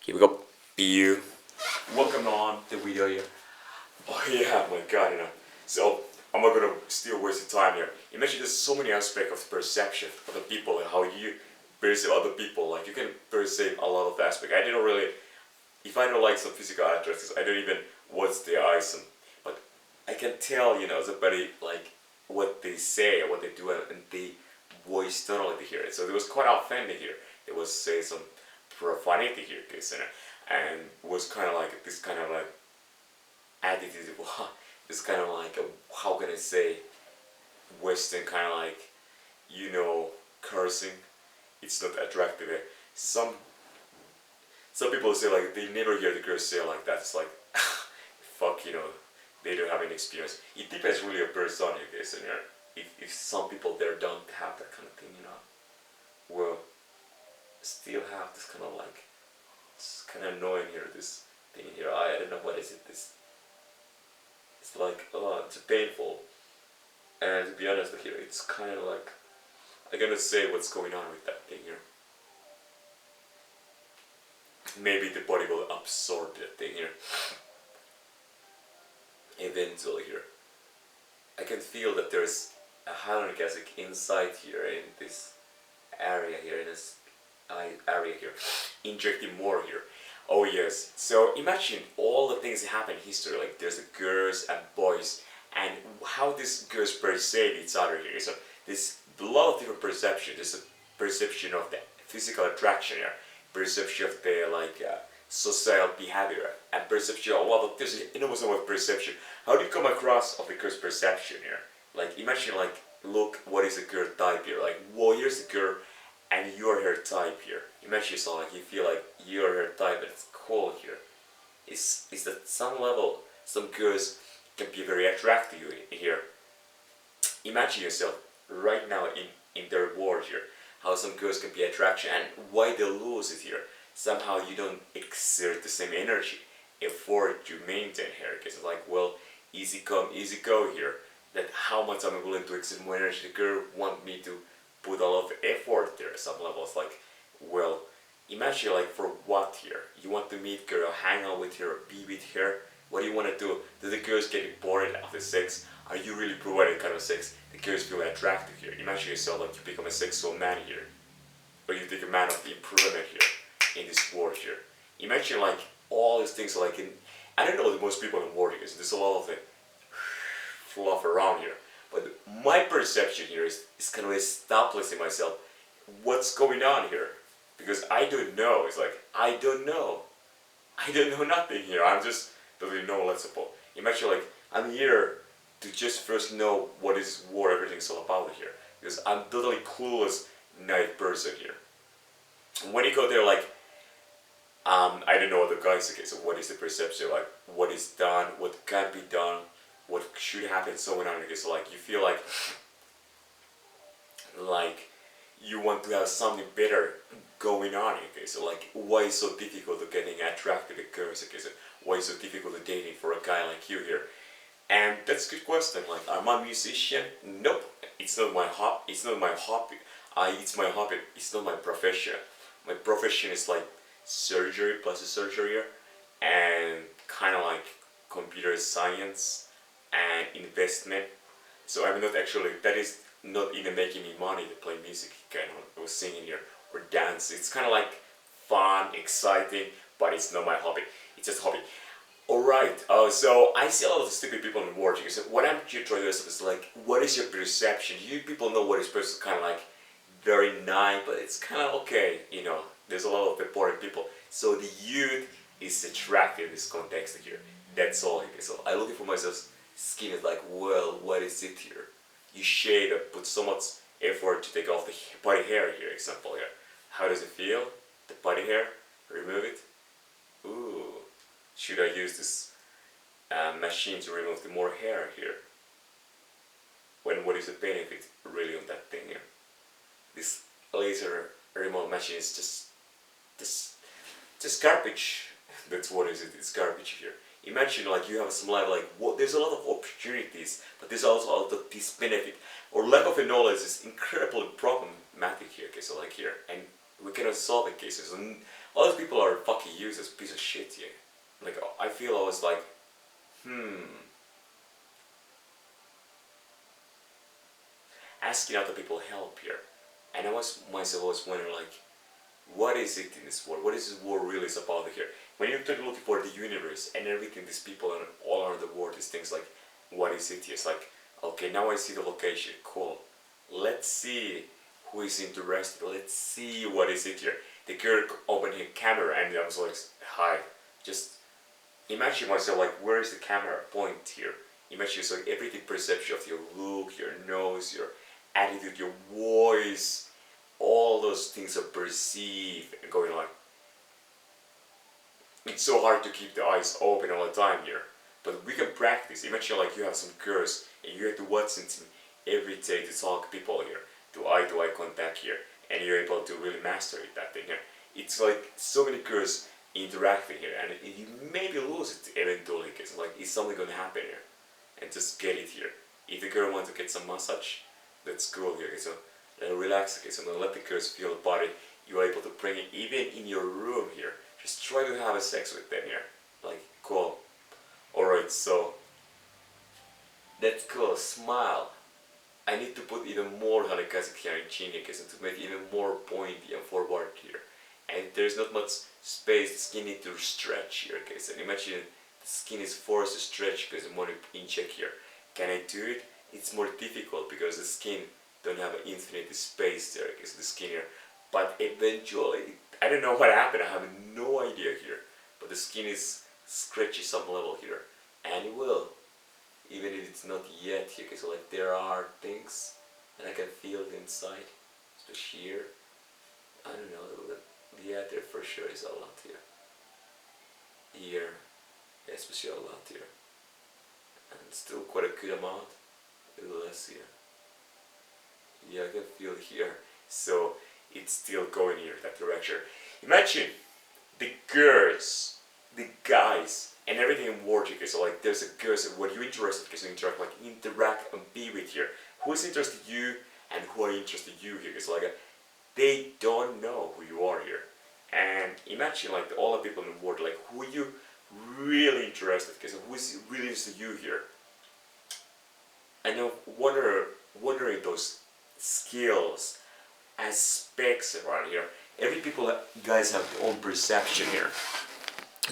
Here we go. Pew. Welcome on the video here. Oh yeah, my god, So, I'm not gonna still waste the time here. Imagine there's so many aspects of perception of the people and how you perceive other people. Like, you can perceive a lot of aspects. I didn't really, if I don't like some physical attributes, I don't even watch their eyes. But I can tell, somebody, like, what they say, what they do, and the voice tonality here. So it was quite offending here. There was, say, some profanity here, and was kind of like this kind of like attitude. This kind of like how can I say, Western kind of like, cursing. It's not attractive. Some people say like they never hear the girls say like that. It's like fuck, they don't have any experience. It depends really on person, if some people there don't have that kind of thing, well, still have this kind of like, it's kind of annoying here, this thing here. I don't know what is it. This, it's like, it's painful. And to be honest here, it's kind of like, I'm gonna say what's going on with that thing here. Maybe the body will absorb that thing here. Eventually here. I can feel that there's a hyaluronic acid inside here in this area here, in this area here, injecting more here. Oh yes, so imagine all the things that happen in history, like there's the girls and boys, and how these girls perceive each other here. So there's a lot of different perception. There's a perception of the physical attraction here, perception of the social behavior, and perception of a lot of, there's an enormous amount of perception. How do you come across of the girl's perception here? Like imagine like, look, what is the girl type here? Like, well, here's the girl, and you're her type here. Imagine yourself like you feel like you're her type, and it's cool here. Is that some level, some girls can be very attractive here. Imagine yourself right now in their world here, how some girls can be attraction and why they lose it here. Somehow you don't exert the same energy, effort to maintain here. Because it's like, well, easy come, easy go here. That how much I'm willing to exert more energy. The girl want me to put a lot of effort there at some levels. Like, well, imagine like for what here? You want to meet girl, hang out with her, be with her. What do you want to do? Do the girls get bored after sex? Are you really providing kind of sex? The girls feel attractive here. Imagine yourself like you become a sexual man here, or you take a man of improvement here in this world here. Imagine like all these things like in, I don't know the most people in the world because there's a lot of fluff around here. But my perception here is kind of establishing myself what's going on here. Because I don't know. It's like, I don't know. I don't know nothing here. I'm just totally knowledgeable. Imagine like, I'm here to just first know what everything's all about here. Because I'm totally clueless, naive person here. When you go there like, I don't know what the guys okay, so what is the perception, like what is done, what can be done, what should happen, so on and on. So like you feel like you want to have something better going on. Okay, so like why is it so difficult to getting attracted to girls? Okay, so why is it so difficult to dating for a guy like you here? And that's a good question. Like, am I a musician? Nope. It's not my hobby. It's not my hobby. It's my hobby. It's not my profession. My profession is like surgery, plastic surgery, and kind of like computer science and investment. So I'm not actually, that is not even making me money to play music, kind of, or singing here, or dance. It's kind of like fun, exciting, but it's not my hobby. It's just a hobby. Alright, so I see a lot of stupid people in the world. So what I'm trying to ask is like, what is your perception? You people know what is person kind of like very nice, but it's kind of okay, There's a lot of boring people. So the youth is attractive in this context here. That's all. Okay, so I look for myself. Skin is like, well, what is it here? You shave and put so much effort to take off the body hair here. Example here. How does it feel? The body hair. Remove it. Ooh. Should I use this machine to remove the more hair here? What is the benefit really on that thing here? This laser remote machine is just garbage. That's what is it. It's garbage here. Imagine like you have some level like there's a lot of opportunities, but there's also a lot of disbenefit or lack of knowledge is incredibly problematic here. Okay, so like here, and we cannot solve the cases. And all those people are fucking useless piece of shit here. Like, I feel I was like, asking other people help here. And I was myself was wondering like, what is it in this world? What is this world really about here? When you're looking for the universe and everything, these people and all around the world, these things like, what is it here? It's like, okay, now I see the location, cool. Let's see who is interested. Let's see what is it here. The girl opened her camera and I was like, hi. Just imagine myself like, where is the camera point here? Imagine so everything perception of your look, your nose, your attitude, your voice, all those things are perceived and going like, it's so hard to keep the eyes open all the time here. But we can practice. Imagine like you have some girls and you have to watch them every day to talk people here, to eye contact here, and you're able to really master it, that thing here. It's like so many girls interacting here, and you maybe lose it eventually, because like is something gonna happen here, and just get it here. If the girl wants to get some massage, that's cool here. Okay, so relax. Okay, so now let the girls feel the body. You are able to bring it even in your room here. Just try to have a sex with them here. Like, cool. Alright, so that's cool. Smile. I need to put even more hanekazik here in chin here to make it even more pointy and forward here. And there's not much space, the skin needs to stretch here, okay? So imagine the skin is forced to stretch because I'm more in check here. Can I do it? It's more difficult because the skin don't have an infinite space there, okay? So the skin here. But eventually, I don't know what happened, I have no idea here. But the skin is stretchy some level here. And it will. Even if it's not yet here, because like there are things and I can feel it inside, especially here. I don't know, yeah, there for sure is a lot here. Here, yeah, especially a lot here. And still quite a good amount, a little less here. Yeah, I can feel it here. So it's still going here, that direction. Imagine the girls, the guys, and everything in world here. So like there's a girl, so what you're interested because you interact and be with here. Who's interested in you and who are interested in you here? Because like they don't know who you are here. And imagine like all the people in the world, like who you really interested, because who's really interested in you here. And now wondering those skills, aspects around here. Every people guys have their own perception here.